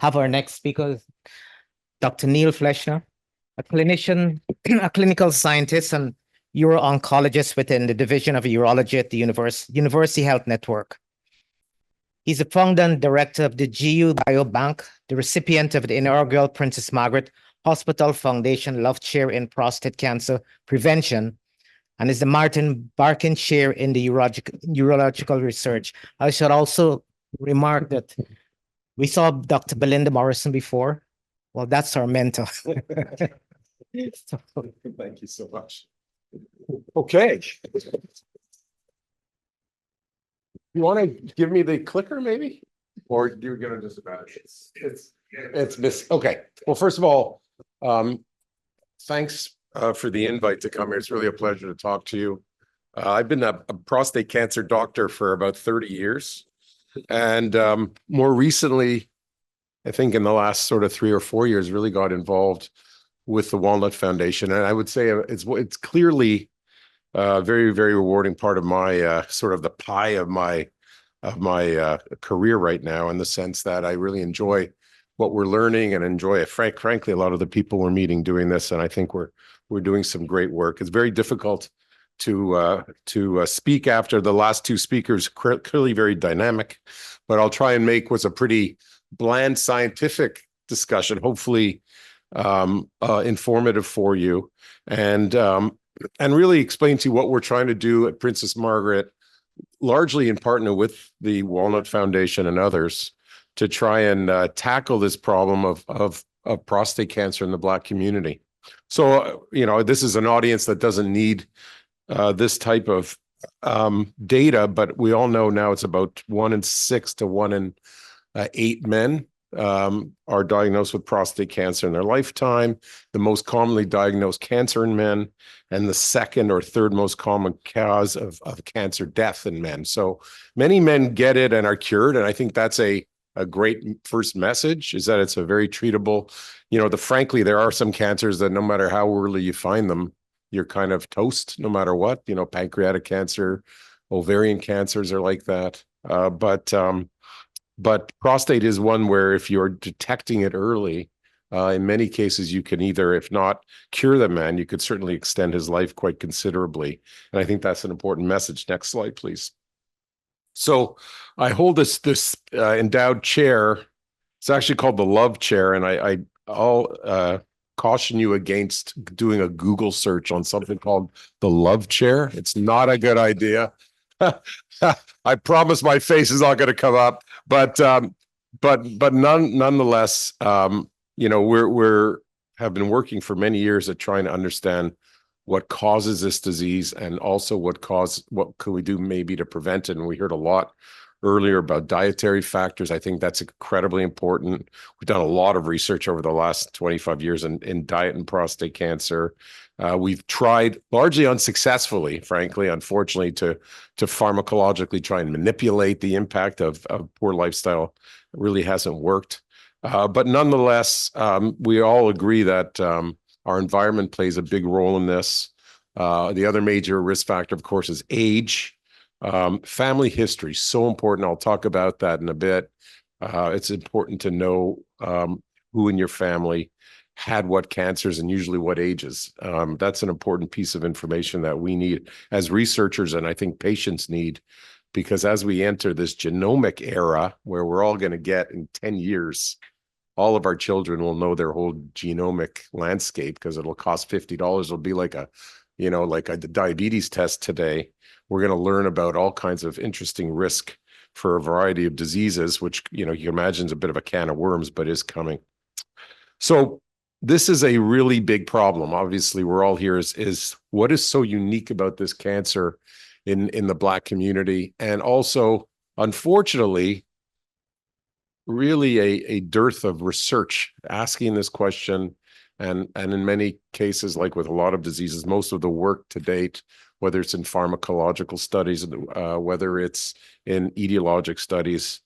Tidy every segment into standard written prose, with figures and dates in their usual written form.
have our next speaker, Dr. Neil Fleshner, a clinician, a clinical scientist and uro-oncologist within the Division of Urology at the University Health Network. He's the founder and director of the GU Biobank, the recipient of the inaugural Princess Margaret Hospital Foundation Love Chair in Prostate Cancer Prevention, and is the Martin Barkin Chair in the Urological Research. I should also remark that we saw Dr. Belinda Morrison before. Well, that's our mentor. Thank you so much. Okay. You want to give me the clicker, maybe? Or you're going to just about it? It's miss. Okay. Well, first of all, thanks for the invite to come here. It's really a pleasure to talk to you. I've been a prostate cancer doctor for about 30 years. And more recently, I think in the last sort of 3 or 4 years, really got involved with the Walnut Foundation. And I would say it's clearly a very, very rewarding part of my sort of the pie of my career right now, in the sense that I really enjoy what we're learning and enjoy it. Frankly, a lot of the people we're meeting doing this, and I think we're doing some great work. It's very difficult to speak after the last two speakers, clearly very dynamic, but I'll try and make what's a pretty bland scientific discussion, hopefully informative for you, and really explain to you what we're trying to do at Princess Margaret, largely in partner with the Walnut Foundation and others, to try and tackle this problem of prostate cancer in the Black community. So, this is an audience that doesn't need this type of data, but we all know now it's about 1 in 6 to 1 in 8 men are diagnosed with prostate cancer in their lifetime. The most commonly diagnosed cancer in men, and the second or third most common cause of cancer death in men. So many men get it and are cured, and I think that's a great first message, is that it's a very treatable. Frankly, there are some cancers that no matter how early you find them, you're kind of toast no matter what. Pancreatic cancer, ovarian cancers are like that. But prostate is one where if you're detecting it early, in many cases, you can either, if not cure the man, you could certainly extend his life quite considerably. And I think that's an important message. Next slide, please. So I hold this endowed chair. It's actually called the Love Chair. And I'll caution you against doing a Google search on something called the Love Chair. It's not a good idea. I promise my face is not going to come up, but nonetheless, we're have been working for many years at trying to understand what causes this disease, and also what could we do maybe to prevent it. And we heard a lot earlier about dietary factors. I think that's incredibly important. We've done a lot of research over the last 25 years in diet and prostate cancer. We've tried, largely unsuccessfully, frankly, unfortunately, to pharmacologically try and manipulate the impact of poor lifestyle. It really hasn't worked. But nonetheless, we all agree that our environment plays a big role in this. The other major risk factor, of course, is age. Family history, so important. I'll talk about that in a bit. It's important to know who in your family had what cancers and usually what ages. That's an important piece of information that we need as researchers, and I think patients need, because as we enter this genomic era where we're all going to get in 10 years, all of our children will know their whole genomic landscape, because it'll cost $50. It'll be like a diabetes test today. We're going to learn about all kinds of interesting risk for a variety of diseases, which, you imagine is a bit of a can of worms, but is coming. So this is a really big problem. Obviously, we're all here is what is so unique about this cancer in the Black community, and also, unfortunately, really a dearth of research asking this question. And in many cases, like with a lot of diseases, most of the work to date, whether it's in pharmacological studies, whether it's in etiologic studies,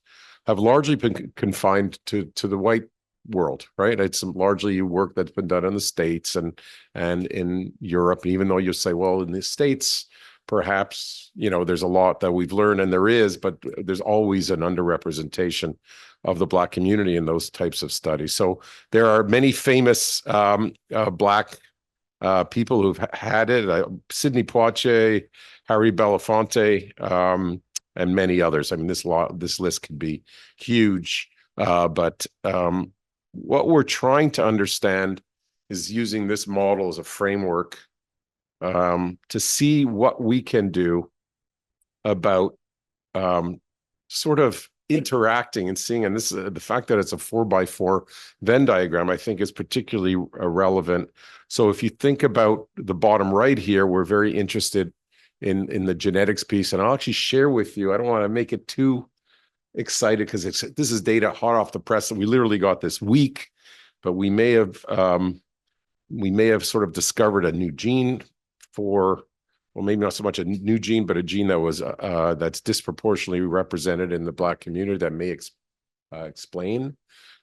have largely been confined to the white world, right? It's largely work that's been done in the States and in Europe. Even though you say, well, in the States, perhaps, there's a lot that we've learned, and there is, but there's always an underrepresentation of the Black community in those types of studies. So there are many famous Black people who've had it, Sidney Poitier, Harry Belafonte, and many others. I mean, this list could be huge, but what we're trying to understand is using this model as a framework to see what we can do about sort of interacting and seeing, and this is the fact that it's a 4x4 Venn diagram, I think is particularly relevant. So if you think about the bottom right here, we're very interested in the genetics piece, and I'll actually share with you. I don't want to make it too excited because this is data hot off the press that we literally got this week, but we may have sort of discovered a new gene for, well, maybe not so much a new gene, but a gene that was that's disproportionately represented in the Black community that may explain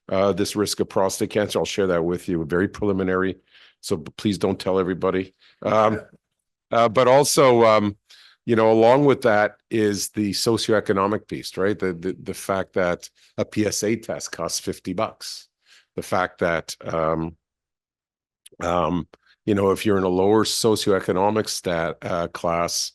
this risk of prostate cancer. I'll share that with you. Very preliminary, so please don't tell everybody. But also, you know, along with that is the socioeconomic piece, right? The fact that a PSA test costs $50. The fact that you know, if you're in a lower socioeconomic class,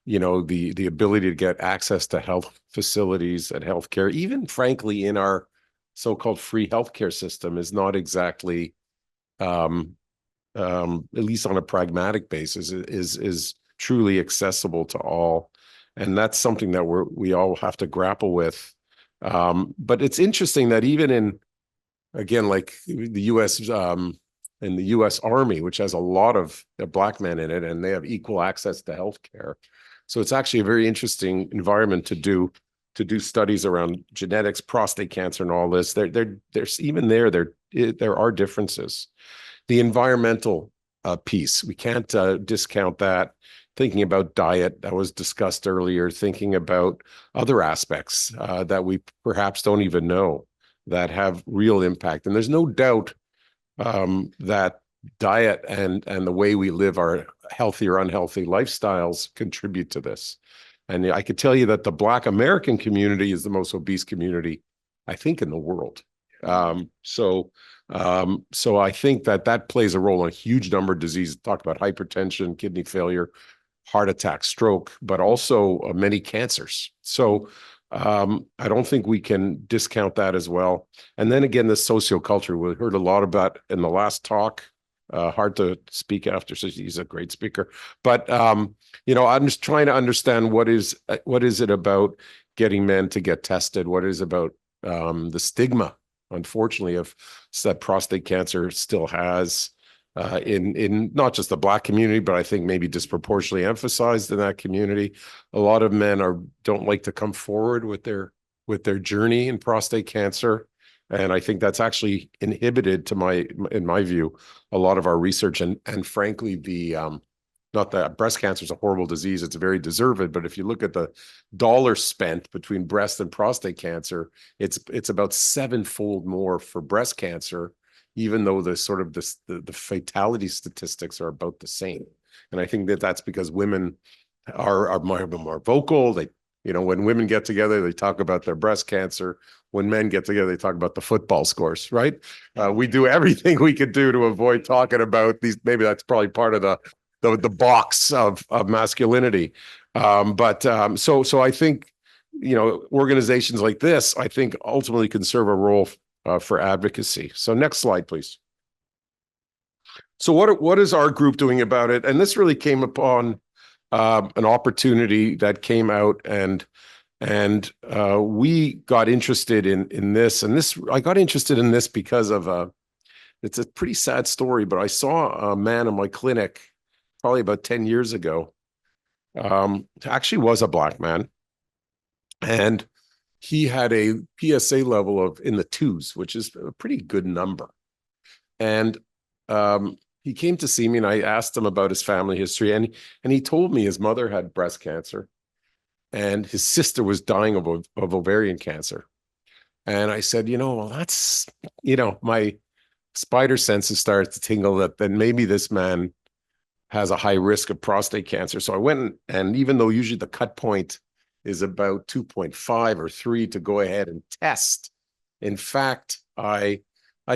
you know, the ability to get access to health facilities and healthcare, even frankly in our so-called free healthcare system, is not exactly, at least on a pragmatic basis, is truly accessible to all, and that's something that we all have to grapple with. But it's interesting that even in, again, like the U.S. In the U.S. Army, which has a lot of Black men in it, and they have equal access to healthcare. So it's actually a very interesting environment to do studies around genetics, prostate cancer, and all this. There's even there are differences. The environmental piece, we can't discount that. Thinking about diet, that was discussed earlier. Thinking about other aspects that we perhaps don't even know that have real impact. And there's no doubt that diet and the way we live our healthy or unhealthy lifestyles contribute to this. And I could tell you that the Black American community is the most obese community, I think, in the world. So I think that plays a role in a huge number of diseases. Talked about hypertension, kidney failure, heart attack, stroke, but also many cancers. So I don't think we can discount that as well. And then again, the socioculture, we heard a lot about in the last talk. Hard to speak after, so he's a great speaker. But you know, I'm just trying to understand what is it about getting men to get tested? What is about the stigma, unfortunately, of that prostate cancer still has in not just the Black community, but I think maybe disproportionately emphasized in that community. A lot of men don't like to come forward with their journey in prostate cancer, and I think that's actually inhibited, in my view, a lot of our research. And frankly, not that breast cancer is a horrible disease; it's very deserved. But if you look at the dollars spent between breast and prostate cancer, it's about 7-fold more for breast cancer, even though the fatality statistics are about the same. And I think that's because women are more vocal. They, you know, when women get together, they talk about their breast cancer. When men get together, they talk about the football scores, right? We do everything we could do to avoid talking about these. Maybe that's probably part of the box of masculinity. So I think, you know, organizations like this, I think, ultimately can serve a role for advocacy. So next slide, please. So what is our group doing about it? And this really came upon an opportunity that came out, and we got interested in this. And I got interested in this because of it's a pretty sad story, but I saw a man in my clinic probably about 10 years ago. Actually was a Black man, and he had a PSA level of in the 2s, which is a pretty good number. And he came to see me, and I asked him about his family history, and he told me his mother had breast cancer and his sister was dying of ovarian cancer. And I said, you know, well, that's, you know, my spider senses started to tingle that then maybe this man has a high risk of prostate cancer. So I went, and even though usually the cut point is about 2.5 or 3 to go ahead and test, In fact, I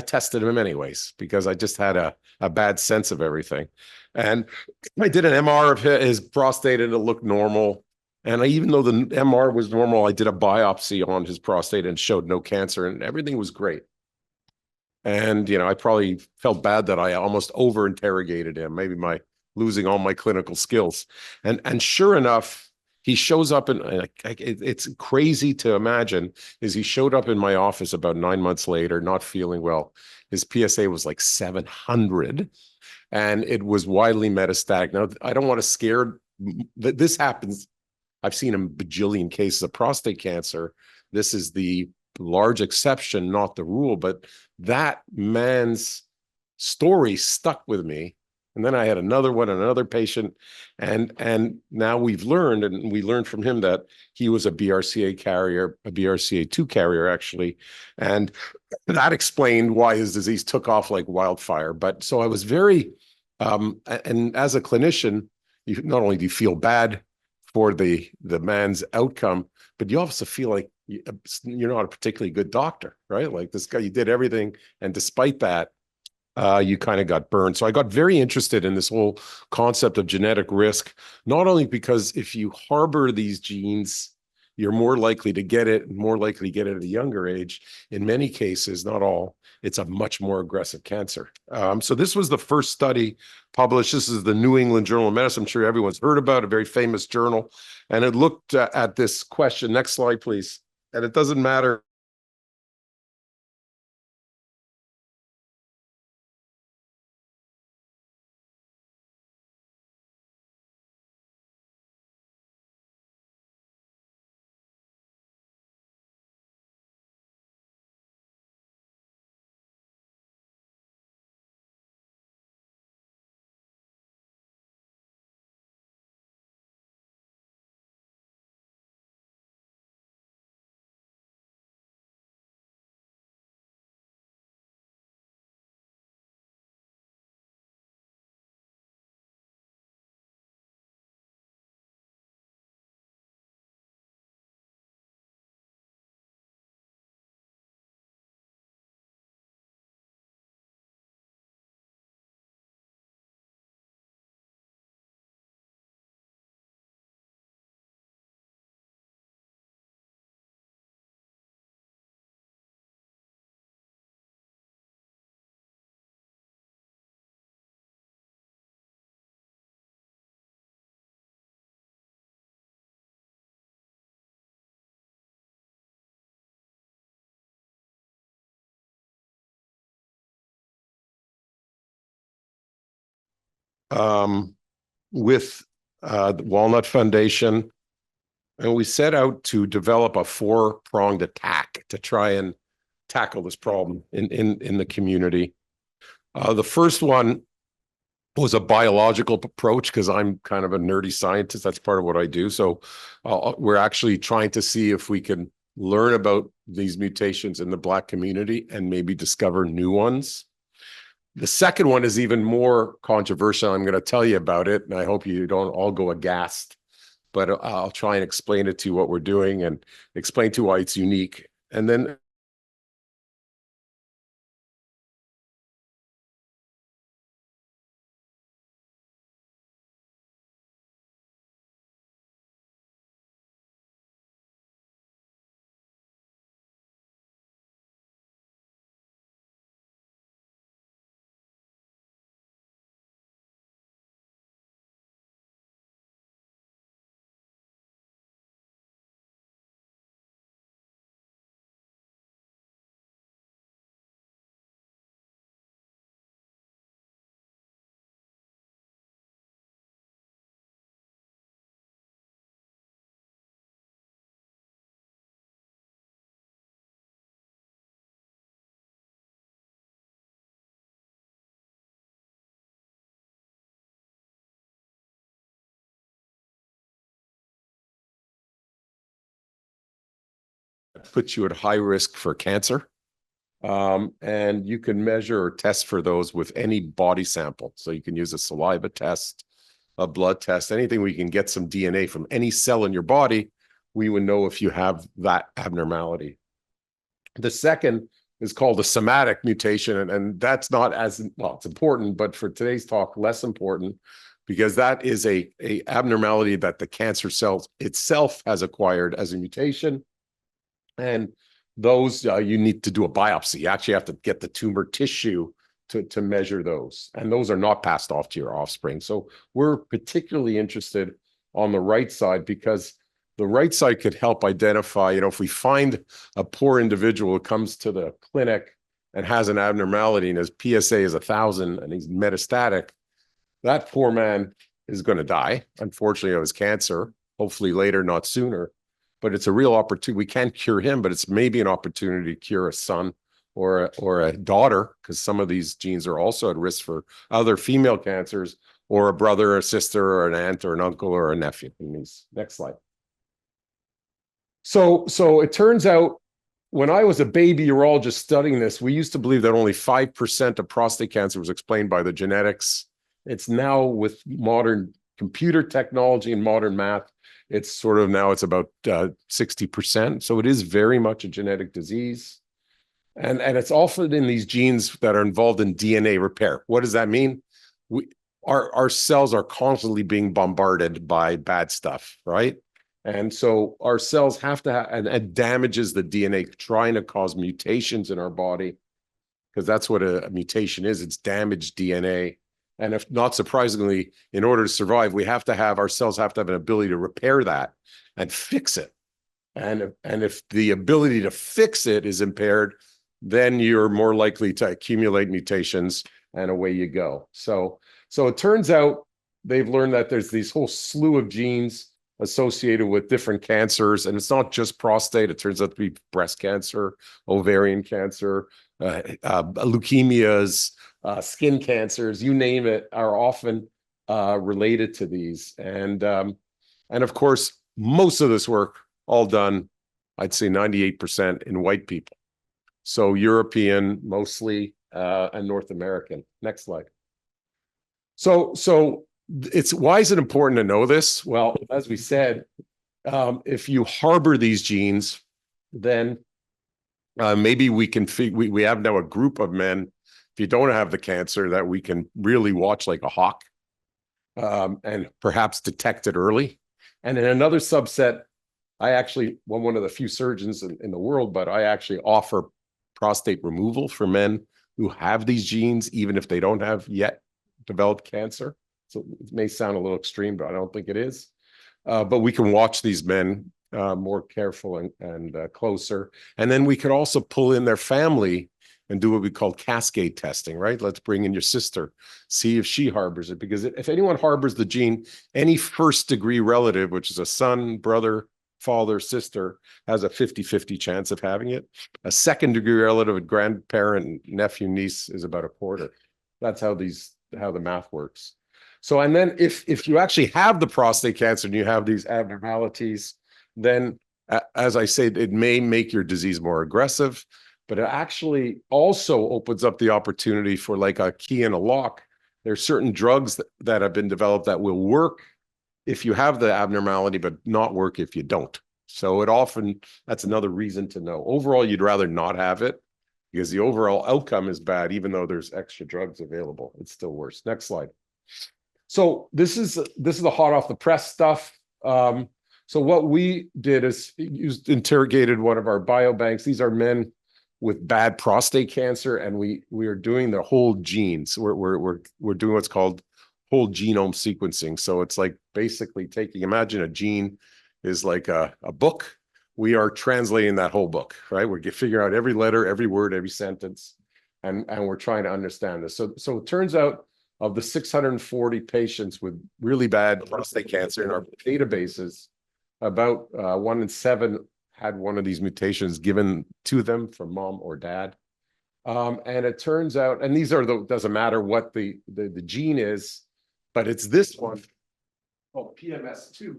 tested him anyways because I just had a bad sense of everything. And I did an MR of his prostate and it looked normal. And even though the MR was normal, I did a biopsy on his prostate and showed no cancer and everything was great. And, I probably felt bad that I almost over interrogated him, maybe losing all my clinical skills. And sure enough, he shows up it's crazy to imagine is he showed up in my office about 9 months later, not feeling well. His PSA was like 700 and it was widely metastatic. Now, I don't want to scare this happens. I've seen a bajillion cases of prostate cancer. This is the large exception, not the rule, but that man's story stuck with me. And then I had another patient, and now we've learned, and we learned from him that he was a BRCA carrier, a BRCA2 carrier actually, and that explained why his disease took off like wildfire. But so I was very, and as a clinician, you not only do you feel bad for the man's outcome, but you also feel like you're not a particularly good doctor, right? Like this guy, you did everything, and despite that, you kind of got burned. So I got very interested in this whole concept of genetic risk, not only because if you harbor these genes, you're more likely to get it, and more likely to get it at a younger age. In many cases, not all, it's a much more aggressive cancer. So this was the first study published. This is the New England Journal of Medicine. I'm sure everyone's heard about, a very famous journal. And it looked at this question. Next slide, please. And it doesn't matter. With the Walnut Foundation, and we set out to develop a four-pronged attack to try and tackle this problem in the community. The first one was a biological approach because I'm kind of a nerdy scientist. That's part of what I do. So we're actually trying to see if we can learn about these mutations in the Black community and maybe discover new ones. The second one is even more controversial. I'm going to tell you about it, and I hope you don't all go aghast, but I'll try and explain it to you what we're doing and explain to you why it's unique. And then puts you at high risk for cancer. And you can measure or test for those with any body sample. So you can use a saliva test, a blood test, anything where you can get some DNA from any cell in your body. We would know if you have that abnormality. The second is called a somatic mutation, and that's not as, well, it's important, but for today's talk, less important, because that is a abnormality that the cancer cell itself has acquired as a mutation. And those, you need to do a biopsy. You actually have to get the tumor tissue to measure those. And those are not passed off to your offspring. So we're particularly interested on the right side, because the right side could help identify, if we find a poor individual who comes to the clinic and has an abnormality and his PSA is 1,000 and he's metastatic, that poor man is going to die, unfortunately, of his cancer, hopefully later, not sooner. But it's a real opportunity. We can't cure him, but it's maybe an opportunity to cure a son or a daughter, because some of these genes are also at risk for other female cancers, or a brother, or a sister, or an aunt, or an uncle, or a nephew. Next slide. So it turns out, when I was a baby urologist studying this, we used to believe that only 5% of prostate cancer was explained by the genetics. It's now, with modern computer technology and modern math, it's sort of now it's about 60%. So it is very much a genetic disease. And it's often in these genes that are involved in DNA repair. What does that mean? Our cells are constantly being bombarded by bad stuff, right? And so our cells have to have, and it damages the DNA, trying to cause mutations in our body, because that's what a mutation is. It's damaged DNA. And if not surprisingly, in order to survive, our cells have to have an ability to repair that and fix it. And if the ability to fix it is impaired, then you're more likely to accumulate mutations, and away you go. So it turns out they've learned that there's these whole slew of genes associated with different cancers, and it's not just prostate. It turns out to be breast cancer, ovarian cancer, leukemias, skin cancers, you name it, are often related to these. And of course, most of this work all done, I'd say 98% in white people. So European mostly, and North American. Next slide. So why is it important to know this? Well, as we said, if you harbor these genes, then maybe we can we have now a group of men, if you don't have the cancer, that we can really watch like a hawk, and perhaps detect it early. And in another subset, I'm one of the few surgeons in the world, but I actually offer prostate removal for men who have these genes, even if they don't have yet developed cancer. So it may sound a little extreme, but I don't think it is. But we can watch these men more careful and closer. And then we could also pull in their family and do what we call cascade testing, right? Let's bring in your sister, see if she harbors it. Because if anyone harbors the gene, any first degree relative, which is a son, brother, father, sister, has a 50-50 chance of having it. A second degree relative, a grandparent, nephew, niece, is about a quarter. That's how the math works. So, and then if you actually have the prostate cancer and you have these abnormalities, then as I say, it may make your disease more aggressive, but it actually also opens up the opportunity for, like a key in a lock. There's certain drugs that have been developed that will work if you have the abnormality, but not work if you don't. So that's another reason to know. Overall, you'd rather not have it, because the overall outcome is bad, even though there's extra drugs available. It's still worse. Next slide. So this is the hot off the press stuff. So what we did is interrogated one of our biobanks. These are men with bad prostate cancer, and we are doing the whole genes. We're doing what's called whole genome sequencing. So it's like basically imagine a gene is like a book. We are translating that whole book, right? We're figuring out every letter, every word, every sentence, and we're trying to understand this. So it turns out, of the 640 patients with really bad prostate cancer in our databases, about 1 in 7 had one of these mutations given to them from mom or dad. And it turns out, and these are doesn't matter what the gene is, but it's this one called PMS2,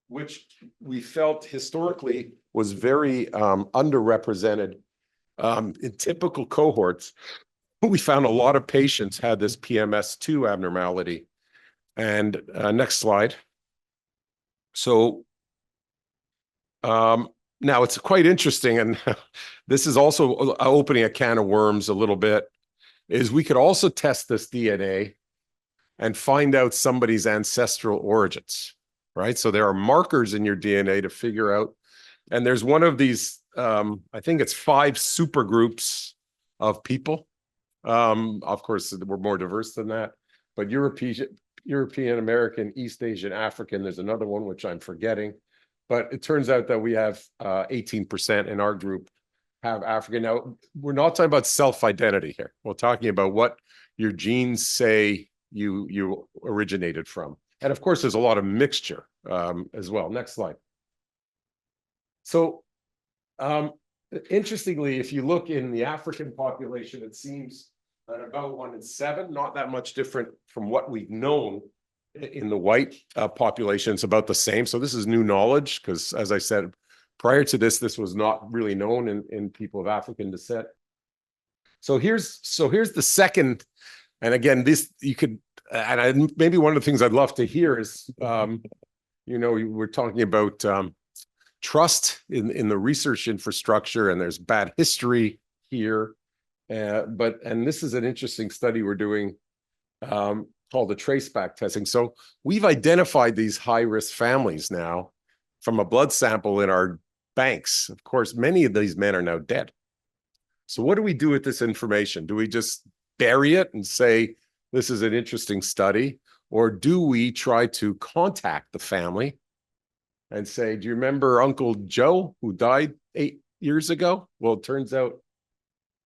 which we felt historically was very underrepresented in typical cohorts. We found a lot of patients had this PMS2 abnormality. And next slide. So Now it's quite interesting, and this is also opening a can of worms a little bit, is we could also test this DNA and find out somebody's ancestral origins, right? So there are markers in your DNA to figure out, and there's one of these, I think it's 5 supergroups of people. Of course, we're more diverse than that, but European American, East Asian, African, there's another one which I'm forgetting. But it turns out that we have 18% in our group have African. Now, we're not talking about self-identity here. We're talking about what your genes say you originated from. And of course, there's a lot of mixture as well. Next slide. So interestingly, if you look in the African population, it seems that about 1 in 7, not that much different from what we've known in the white population. It's about the same. So this is new knowledge because, as I said, prior to this, this was not really known in people of African descent. So here's the second, and again, this you could, and maybe one of the things I'd love to hear is, we're talking about trust in the research infrastructure, and there's bad history here. And this is an interesting study we're doing called the traceback testing. So we've identified these high-risk families now from a blood sample in our banks. Of course, many of these men are now dead. So what do we do with this information? Do we just bury it and say, this is an interesting study? Or do we try to contact the family and say, do you remember Uncle Joe who died 8 years ago? Well, it turns out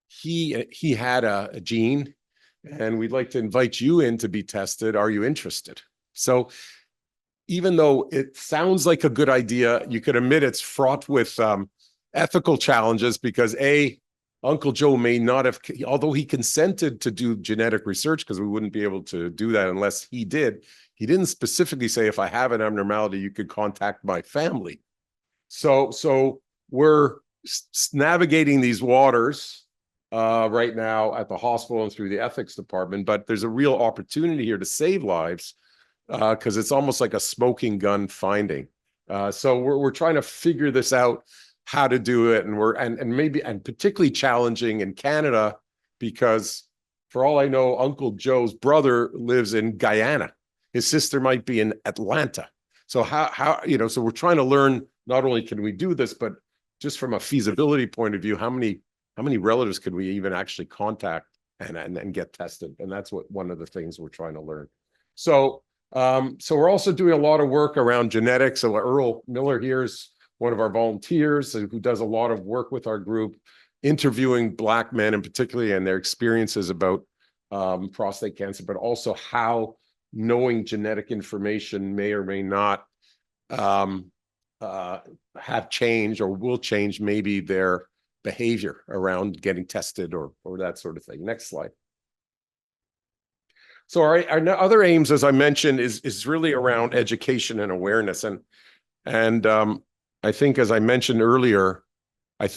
he had a gene, and we'd like to invite you in to be tested. Are you interested? So even though it sounds like a good idea, you could admit it's fraught with ethical challenges because Uncle Joe may not have, although he consented to do genetic research, because we wouldn't be able to do that unless he did, he didn't specifically say, if I have an abnormality, you could contact my family. So we're navigating these waters right now at the hospital and through the ethics department, but there's a real opportunity here to save lives because it's almost like a smoking gun finding. So we're trying to figure this out, how to do it, and particularly challenging in Canada because, for all I know, Uncle Joe's brother lives in Guyana. His sister might be in Atlanta. So so we're trying to learn, not only can we do this, but just from a feasibility point of view, how many relatives could we even actually contact and get tested? And that's one of the things we're trying to learn. So we're also doing a lot of work around genetics. So Earl Miller here is one of our volunteers who does a lot of work with our group, interviewing Black men in particular and their experiences about prostate cancer, but also how knowing genetic information may or may not have changed or will change maybe their behavior around getting tested or that sort of thing. Next slide. So our other aims, as I mentioned, is really around education and awareness. And I think, as I mentioned earlier,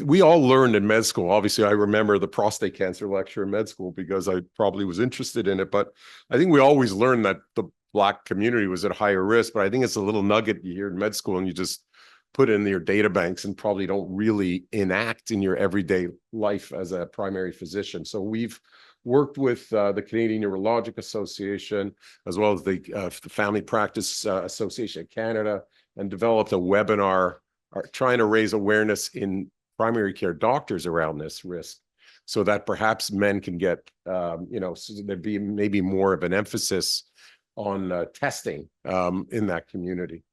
we all learned in med school. Obviously, I remember the prostate cancer lecture in med school because I probably was interested in it. But I think we always learned that the Black community was at higher risk. But I think it's a little nugget you hear in med school and you just put in your data banks and probably don't really enact in your everyday life as a primary physician. So we've worked with the Canadian Neurologic Association, as well as the Family Practice Association of Canada, and developed a webinar trying to raise awareness in primary care doctors around this risk so that perhaps men can get, so there'd be maybe more of an emphasis on testing in that community.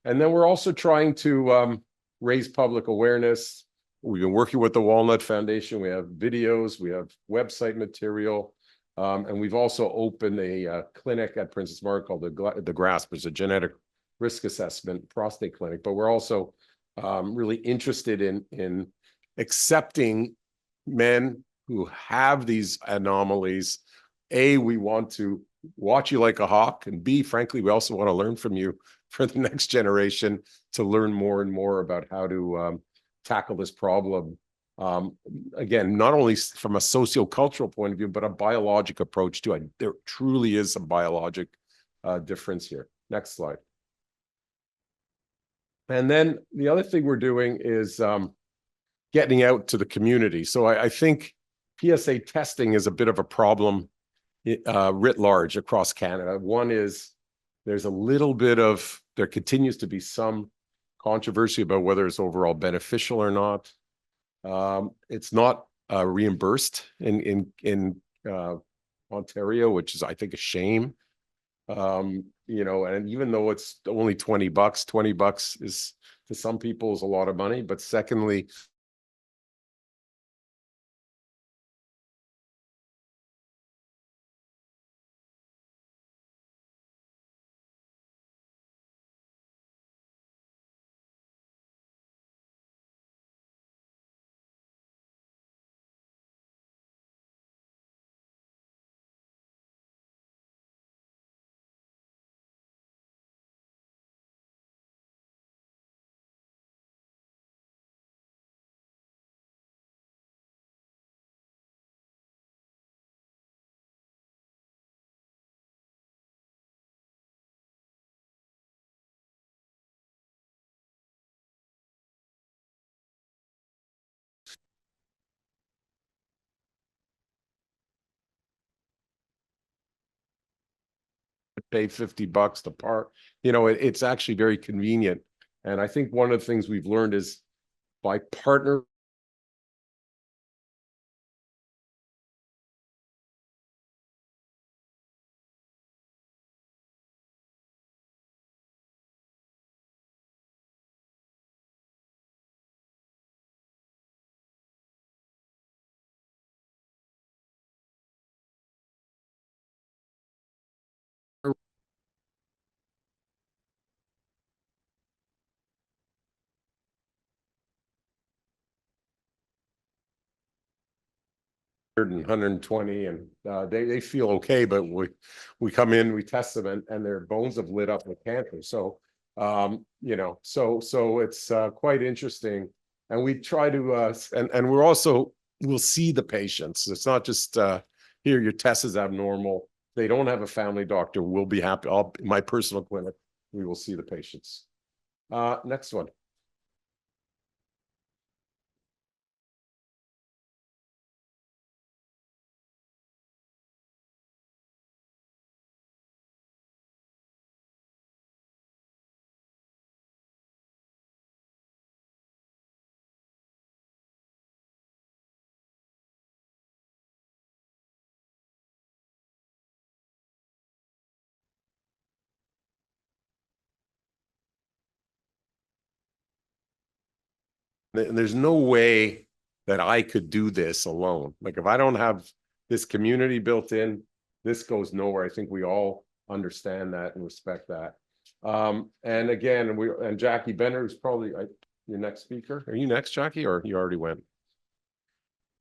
And then we're also trying to raise public awareness. We've been working with the Walnut Foundation. We have videos, we have website material, and we've also opened a clinic at Princess Margaret called the GRASP, which is a genetic risk assessment prostate clinic. But we're also really interested in accepting men who have these anomalies. A, we want to watch you like a hawk, and B, frankly, we also want to learn from you for the next generation to learn more and more about how to tackle this problem. Again, not only from a sociocultural point of view, but a biologic approach to it. There truly is a biologic difference here. Next slide. And then the other thing we're doing is getting out to the community. So I think PSA testing is a bit of a problem writ large across Canada. One is there's a little bit of, there continues to be some controversy about whether it's overall beneficial or not. It's not reimbursed in Ontario, which is, I think, a shame. You know, and even though it's only $20, $20 is to some people is a lot of money. But secondly, pay $50 to park, you know, it's actually very convenient. And I think one of the things we've learned is by partner and 120 and they feel okay, but we come in, we test them, and their bones have lit up with cancer. So you know, so it's quite interesting. And we try to and we're also, we'll see the patients. It's not just here your test is abnormal. They don't have a family doctor, we'll be happy. My personal clinic, we will see the patients. Next one. There's no way that I could do this alone. Like if I don't have this community built in, this goes nowhere. I think we all understand that and respect that. And again, and Jackie Benner is probably your next speaker. Are you next, Jackie, or you already went?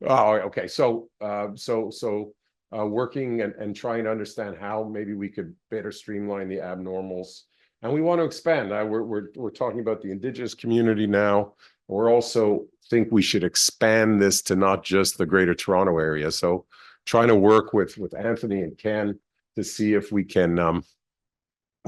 Oh, okay. So working and trying to understand how maybe we could better streamline the abnormals. And we want to expand. We're talking about the Indigenous community now. We're also think we should expand this to not just the Greater Toronto area. So trying to work with Anthony and Ken to see if we can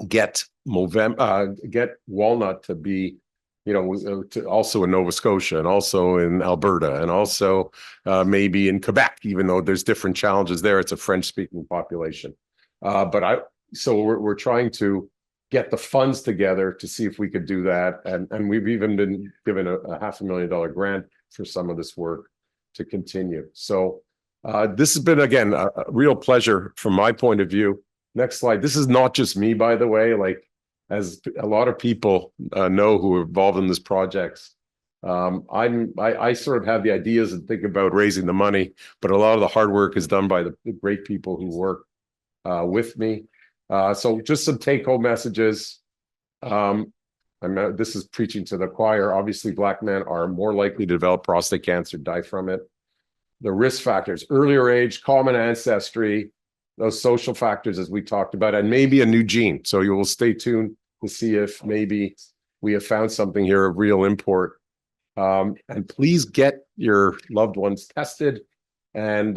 get Walnut to be, you know, also in Nova Scotia and also in Alberta and also maybe in Quebec, even though there's different challenges there. It's a French-speaking population. So we're trying to get the funds together to see if we could do that. And we've even been given a $500,000 grant for some of this work to continue. So this has been, again, a real pleasure from my point of view. Next slide. This is not just me, by the way, like as a lot of people know who are involved in this projects. I sort of have the ideas and think about raising the money, but a lot of the hard work is done by the great people who work with me. So just some take-home messages. This is preaching to the choir. Obviously, Black men are more likely to develop prostate cancer, die from it. The risk factors, earlier age, common ancestry, those social factors, as we talked about, and maybe a new gene. So you will stay tuned to see if maybe we have found something here of real import. And please get your loved ones tested, and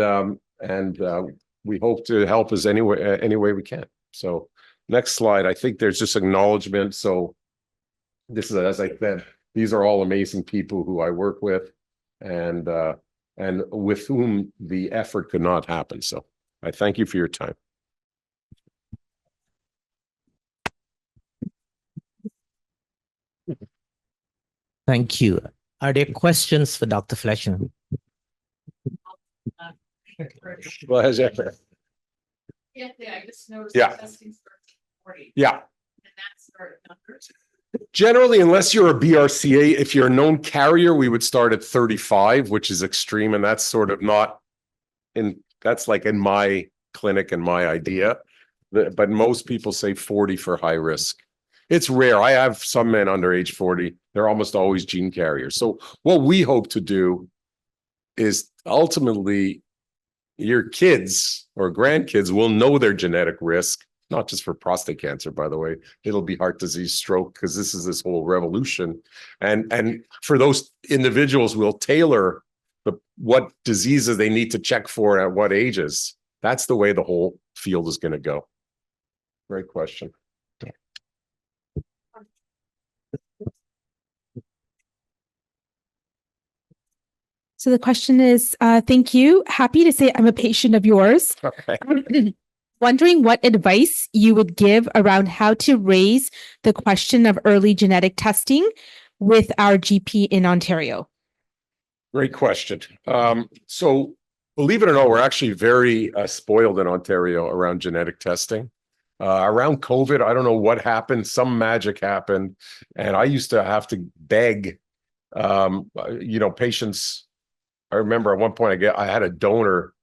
we hope to help as any way we can. So next slide. I think there's just acknowledgement. So this is, as I said, these are all amazing people who I work with and with whom the effort could not happen. So I thank you for your time. Thank you. Are there questions for Dr. Fleshner? Well, as ever. Yeah, I just noticed. Yeah. Testing starts at 40, Yeah. and that's our numbers. Generally, unless you're a BRCA, if you're a known carrier, we would start at 35, which is extreme. And that's sort of not that's like in my clinic and my idea. But most people say 40 for high risk. It's rare. I have some men under age 40. They're almost always gene carriers. So what we hope to do is ultimately your kids or grandkids will know their genetic risk, not just for prostate cancer, by the way. It'll be heart disease, stroke, because this is this whole revolution. And for those individuals, we'll tailor what diseases they need to check for at what ages. That's the way the whole field is going to go. Great question. So the question is, thank you. Happy to say I'm a patient of yours. Okay. Wondering what advice you would give around how to raise the question of early genetic testing with our GP in Ontario. Great question. So believe it or not, we're actually very spoiled in Ontario around genetic testing. Around COVID, I don't know what happened. Some magic happened. And I used to have to beg, patients. I remember at one point I had a donor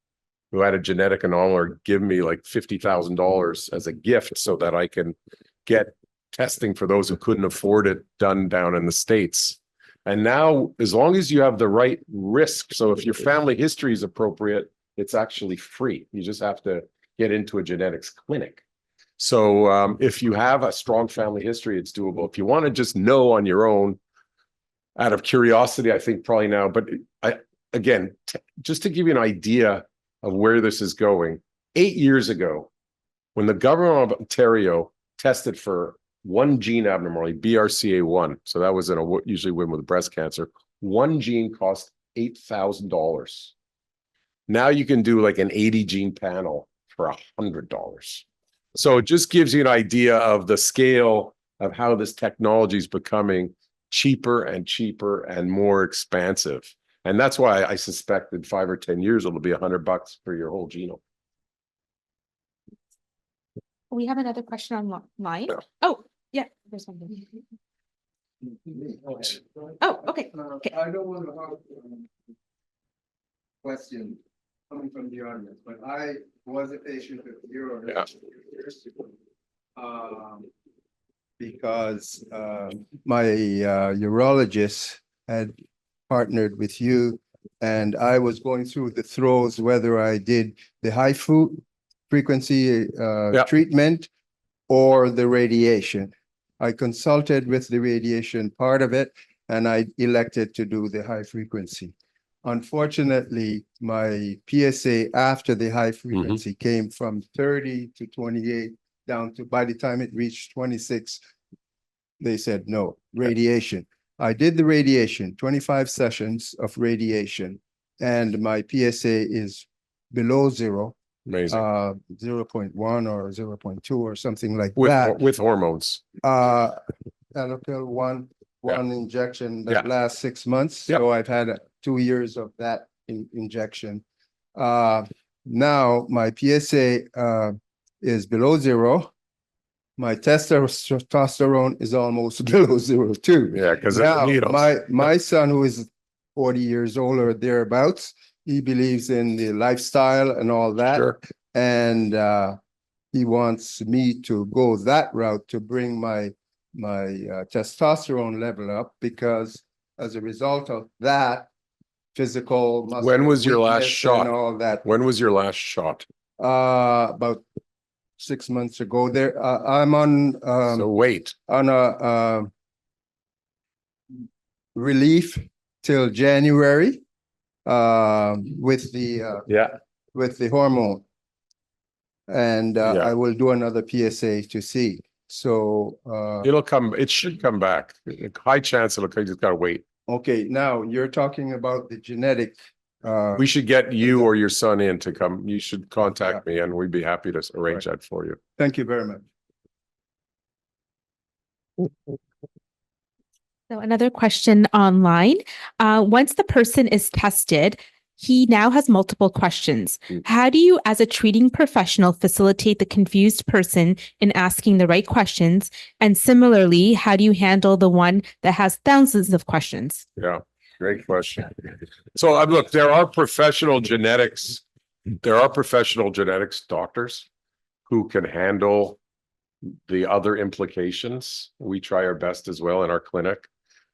who had a genetic anomaly give me like $50,000 as a gift so that I can get testing for those who couldn't afford it done down in the States. And now, as long as you have the right risk, so if your family history is appropriate, it's actually free. You just have to get into a genetics clinic. So if you have a strong family history, it's doable. If you want to just know on your own, out of curiosity, I think probably now, but again, just to give you an idea of where this is going, 8 years ago, when the government of Ontario tested for one gene abnormality, BRCA1, so that was usually women with breast cancer, one gene cost $8,000. Now you can do like an 80 gene panel for $100. So it just gives you an idea of the scale of how this technology is becoming cheaper and cheaper and more expansive. And that's why I suspect in 5 or 10 years, it'll be $100 for your whole genome. We have another question online. Yeah. Oh, yeah, there's one. Oh, okay. Okay. I don't want to have question coming from the audience, but I was a patient of yours years ago. Because my urologist had partnered with you, and I was going through the throes whether I did the high frequency treatment or the radiation. I consulted with the radiation part of it, and I elected to do the high frequency. Unfortunately, my PSA after the high frequency came from 30 to 28 down to, by the time it reached 26, they said no, radiation. I did the radiation, 25 sessions of radiation, and my PSA is below zero. Amazing. 0.1 or 0.2 or something like With, that. with hormones. Anapil one injection that lasts 6 months. So I've had 2 years of that injection. Now my PSA is below zero. My testosterone is almost below zero too. Yeah, because my son, who is 40 years old or thereabouts, he believes in the lifestyle and all that. Sure. And he wants me to go that route to bring my testosterone level up, because as a result of that, physical muscle when was your last weakness shot? and all that. When was your last shot? About 6 months ago. There, I'm on So wait. on a relief till January with the hormone, and I will do another PSA to see. So, it should come back. High chance it'll come, just gotta wait. okay, now you're talking about the genetic. We should get you or your son in to come. You should contact me and we'd be happy to arrange that for you. Thank you very much. So another question online. Once the person is tested, he now has multiple questions. How do you, as a treating professional, facilitate the confused person in asking the right questions? And similarly, how do you handle the one that has thousands of questions? Yeah, great question. So look, there are professional genetics doctors who can handle the other implications. We try our best as well in our clinic.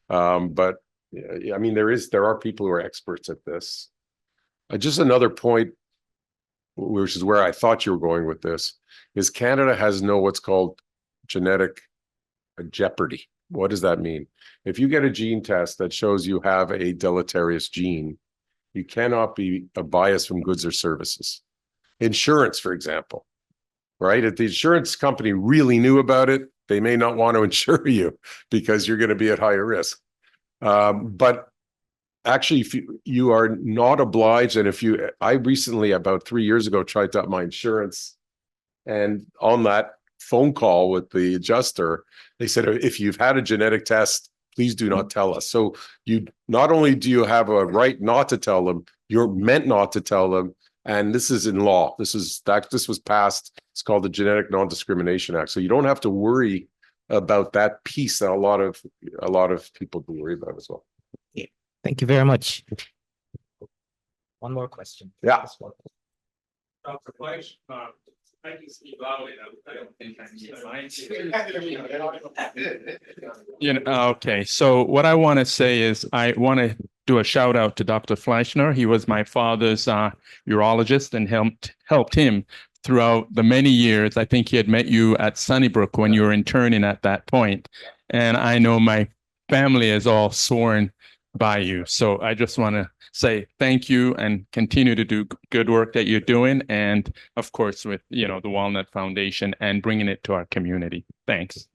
But I mean, there are people who are experts at this. Just another point, which is where I thought you were going with this, is Canada has what's called genetic jeopardy. What does that mean? If you get a gene test that shows you have a deleterious gene, you cannot be a bias from goods or services. Insurance, for example, right? If the insurance company really knew about it, they may not want to insure you because you're going to be at higher risk. But actually, if you are not obliged, and I recently, about 3 years ago, tried to up my insurance, and on that phone call with the adjuster, they said, if you've had a genetic test, please do not tell us. So you not only do you have a right not to tell them, you're meant not to tell them. And this is in law. This was passed. It's called the Genetic Non-Discrimination Act. So you don't have to worry about that piece that a lot of people do worry about as well. Thank you very much. One more question. Yeah. This one. Dr. Fleisch, thank you, Steve Lowry. I don't think I need okay. So what I want to say is I want to do a shout out to Dr. Fleshner. He was my father's urologist and helped him throughout the many years. I think he had met you at Sunnybrook when you were interning at that point. And I know my family is all sworn by you. So I just want to say thank you and continue to do good work that you're doing. And of course, with, the Walnut Foundation and bringing it to our community. Thanks.